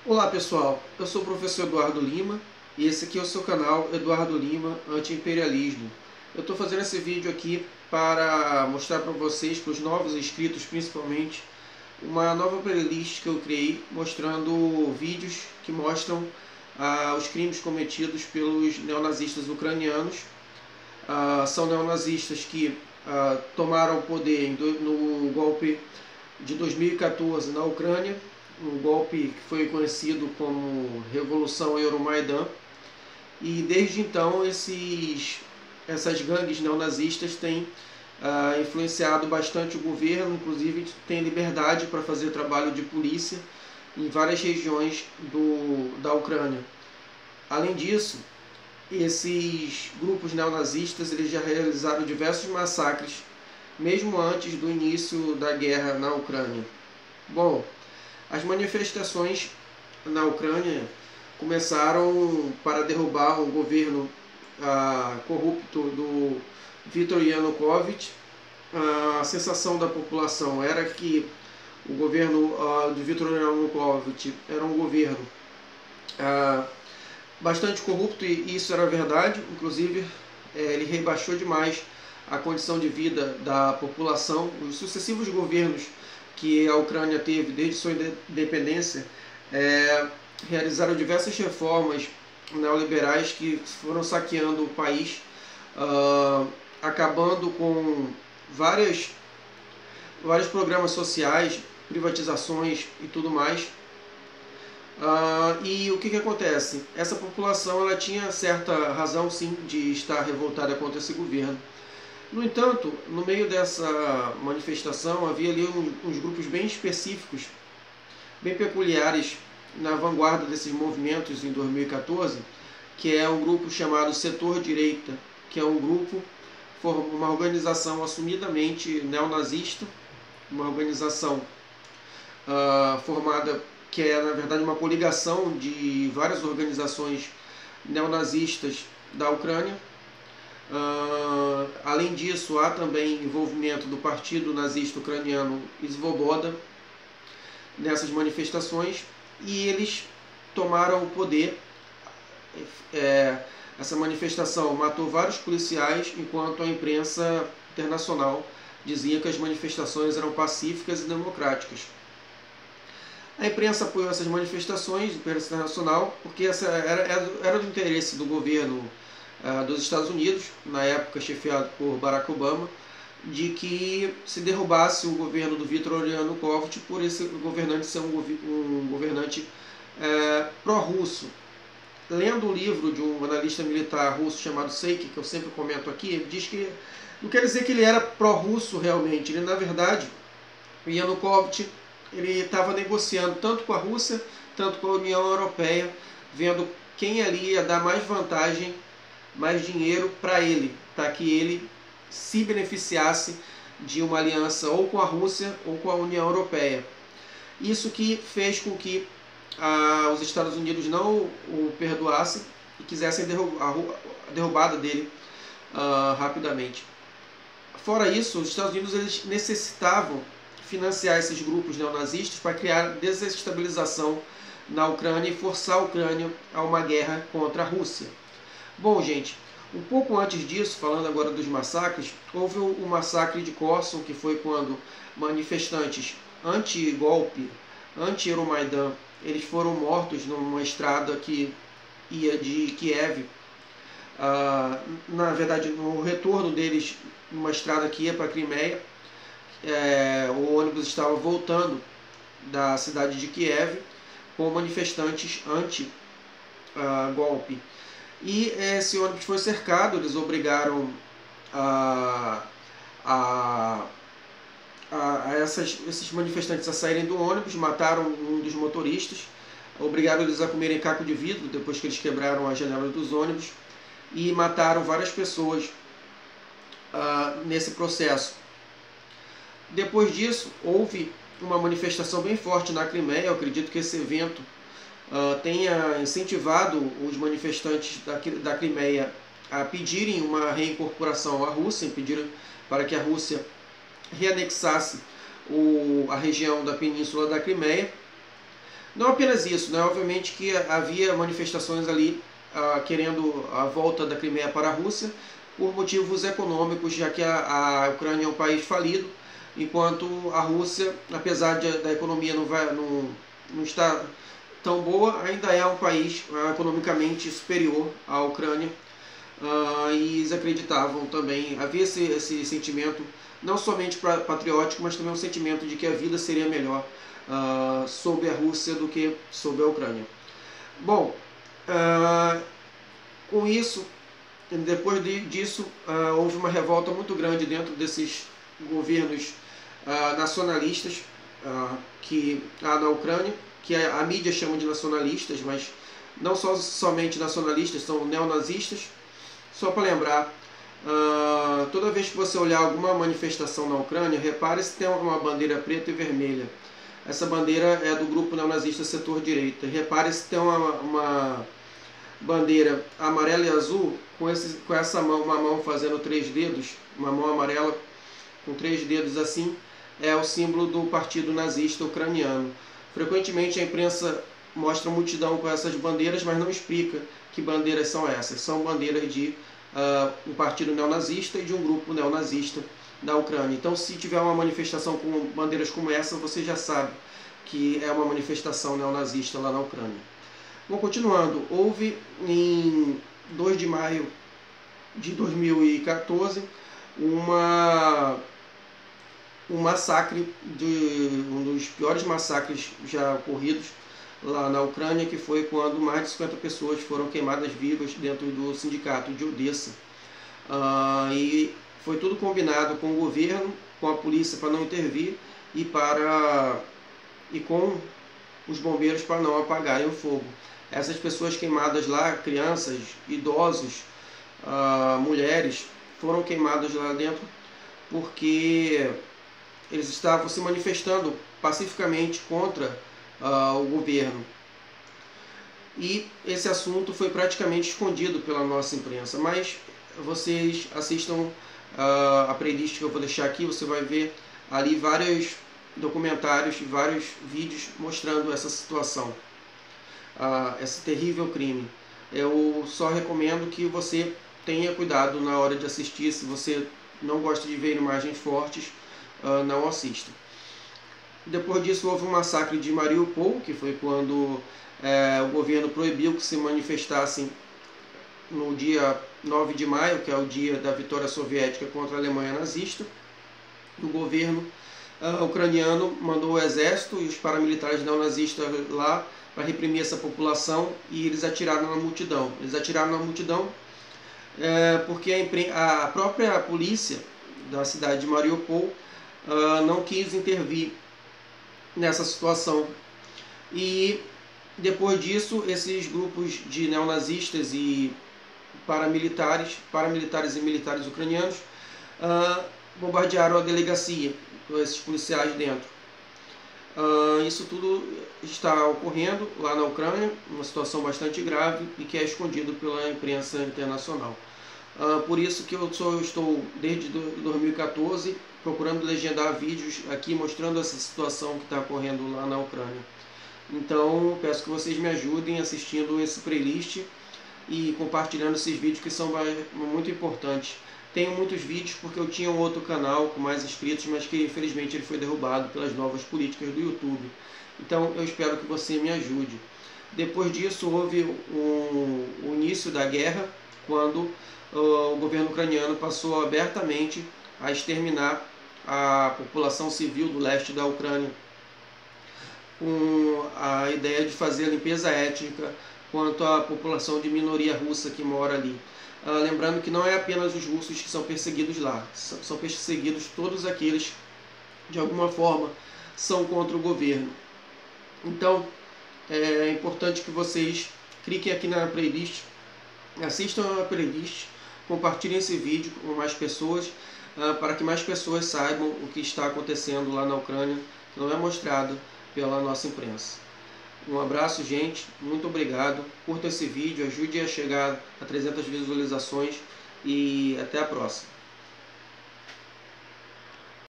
Olá pessoal, eu sou o professor Eduardo Lima e esse aqui é o seu canal Eduardo Lima Anti-Imperialismo. Eu estou fazendo esse vídeo aqui para mostrar para vocês, para os novos inscritos principalmente, uma nova playlist que eu criei mostrando vídeos que mostram os crimes cometidos pelos neonazistas ucranianos. São neonazistas que tomaram o poder no golpe de 2014 na Ucrânia, um golpe que foi conhecido como Revolução Euromaidan, e desde então essas gangues neonazistas têm influenciado bastante o governo, inclusive tem liberdade para fazer trabalho de polícia em várias regiões da Ucrânia. Além disso, esses grupos neonazistas eles já realizaram diversos massacres, mesmo antes do início da guerra na Ucrânia. Bom, as manifestações na Ucrânia começaram para derrubar o governo corrupto do Viktor Yanukovych. A sensação da população era que o governo de Viktor Yanukovych era um governo bastante corrupto, e isso era verdade. Inclusive, ele rebaixou demais a condição de vida da população. Os sucessivos governos que a Ucrânia teve desde sua independência realizaram diversas reformas neoliberais que foram saqueando o país, acabando com vários programas sociais, privatizações e tudo mais. E o que acontece? Essa população ela tinha certa razão sim de estar revoltada contra esse governo. No entanto, no meio dessa manifestação havia ali uns grupos bem específicos, bem peculiares na vanguarda desses movimentos em 2014, que é um grupo chamado Setor Direita, que é um grupo, uma organização assumidamente neonazista, uma organização formada, que é na verdade uma coligação de várias organizações neonazistas da Ucrânia. Além disso, há também envolvimento do partido nazista ucraniano Svoboda nessas manifestações, e eles tomaram o poder. Essa manifestação matou vários policiais, enquanto a imprensa internacional dizia que as manifestações eram pacíficas e democráticas. A imprensa apoiou essas manifestações, a imprensa internacional, porque essa era do interesse do governo dos Estados Unidos, na época chefiado por Barack Obama, de que se derrubasse o governo do Viktor Yanukovych por esse governante ser um governante pró-russo. Lendo o livro de um analista militar russo chamado Seik, que eu sempre comento aqui, ele diz que não quer dizer que ele era pró-russo realmente. Ele, na verdade, o Yanukovych, ele estava negociando tanto com a Rússia, tanto com a União Europeia, vendo quem ali ia dar mais vantagem, mais dinheiro para ele, para que ele se beneficiasse de uma aliança ou com a Rússia ou com a União Europeia. Isso que fez com que os Estados Unidos não o perdoassem e quisessem a derrubada dele rapidamente. Fora isso, os Estados Unidos eles necessitavam financiar esses grupos neonazistas para criar desestabilização na Ucrânia e forçar a Ucrânia a uma guerra contra a Rússia. Bom, gente, um pouco antes disso, falando agora dos massacres, houve o massacre de Kherson, que foi quando manifestantes anti-golpe, anti-Euromaidan, eles foram mortos numa estrada que ia de Kiev, na verdade no retorno deles, numa estrada que ia para a Crimeia. O ônibus estava voltando da cidade de Kiev com manifestantes anti-golpe. E esse ônibus foi cercado, eles obrigaram esses manifestantes a saírem do ônibus, mataram um dos motoristas, obrigaram eles a comerem caco de vidro depois que eles quebraram a janela dos ônibus, e mataram várias pessoas nesse processo. Depois disso, houve uma manifestação bem forte na Crimeia. Eu acredito que esse evento tenha incentivado os manifestantes da Crimeia a pedirem uma reincorporação à Rússia, pediram para que a Rússia reanexasse a região da Península da Crimeia. Não apenas isso, né? Obviamente que havia manifestações ali querendo a volta da Crimeia para a Rússia por motivos econômicos, já que a Ucrânia é um país falido, enquanto a Rússia, apesar da economia não estar tão boa, ainda é um país economicamente superior à Ucrânia. E eles acreditavam também, havia esse sentimento não somente patriótico, mas também um sentimento de que a vida seria melhor sob a Rússia do que sob a Ucrânia. Bom, com isso, depois disso, houve uma revolta muito grande dentro desses governos nacionalistas que há na Ucrânia, que a mídia chama de nacionalistas, mas não somente nacionalistas, são neonazistas. Só para lembrar, toda vez que você olhar alguma manifestação na Ucrânia, repare se tem uma bandeira preta e vermelha. Essa bandeira é do grupo neonazista Setor Direita. Repare se tem uma bandeira amarela e azul com essa mão, uma mão fazendo 3 dedos, uma mão amarela com 3 dedos assim, é o símbolo do partido nazista ucraniano. Frequentemente a imprensa mostra a multidão com essas bandeiras, mas não explica que bandeiras são essas. São bandeiras de um partido neonazista e de um grupo neonazista da Ucrânia. Então, se tiver uma manifestação com bandeiras como essa, você já sabe que é uma manifestação neonazista lá na Ucrânia. Bom, continuando, houve em 2 de maio de 2014 um massacre, um dos piores massacres já ocorridos lá na Ucrânia, que foi quando mais de 50 pessoas foram queimadas vivas dentro do sindicato de Odessa. E foi tudo combinado com o governo, com a polícia para não intervir e com os bombeiros para não apagarem o fogo. Essas pessoas queimadas lá, crianças, idosos, mulheres, foram queimadas lá dentro porque eles estavam se manifestando pacificamente contra o governo. E esse assunto foi praticamente escondido pela nossa imprensa, mas vocês assistam a playlist que eu vou deixar aqui, você vai ver ali vários documentários e vários vídeos mostrando essa situação, esse terrível crime. Eu só recomendo que você tenha cuidado na hora de assistir. Se você não gosta de ver imagens fortes, não assista. Depois disso houve um massacre de Mariupol, que foi quando o governo proibiu que se manifestassem no dia 9 de maio, que é o dia da vitória soviética contra a Alemanha nazista. O governo ucraniano mandou o exército e os paramilitares neonazistas lá para reprimir essa população, e eles atiraram na multidão. Eles atiraram na multidão porque a própria polícia da cidade de Mariupol não quis intervir nessa situação. E depois disso, esses grupos de neonazistas e paramilitares e militares ucranianos bombardearam a delegacia com esses policiais dentro. Isso tudo está ocorrendo lá na Ucrânia, uma situação bastante grave e que é escondido pela imprensa internacional. Por isso que eu estou desde 2014 procurando legendar vídeos aqui mostrando essa situação que está ocorrendo lá na Ucrânia. Então peço que vocês me ajudem assistindo esse playlist e compartilhando esses vídeos, que são muito importantes. Tenho muitos vídeos porque eu tinha um outro canal com mais inscritos, mas que infelizmente ele foi derrubado pelas novas políticas do YouTube. Então eu espero que você me ajude. Depois disso houve o início da guerra, quando o governo ucraniano passou abertamente a exterminar a população civil do leste da Ucrânia, com a ideia de fazer a limpeza étnica quanto à população de minoria russa que mora ali. Lembrando que não é apenas os russos que são perseguidos lá, são perseguidos todos aqueles que de alguma forma são contra o governo. Então é importante que vocês cliquem aqui na playlist, assistam a playlist, compartilhem esse vídeo com mais pessoas, para que mais pessoas saibam o que está acontecendo lá na Ucrânia, que não é mostrado pela nossa imprensa. Um abraço, gente, muito obrigado, curta esse vídeo, ajude a chegar a 300 visualizações e até a próxima.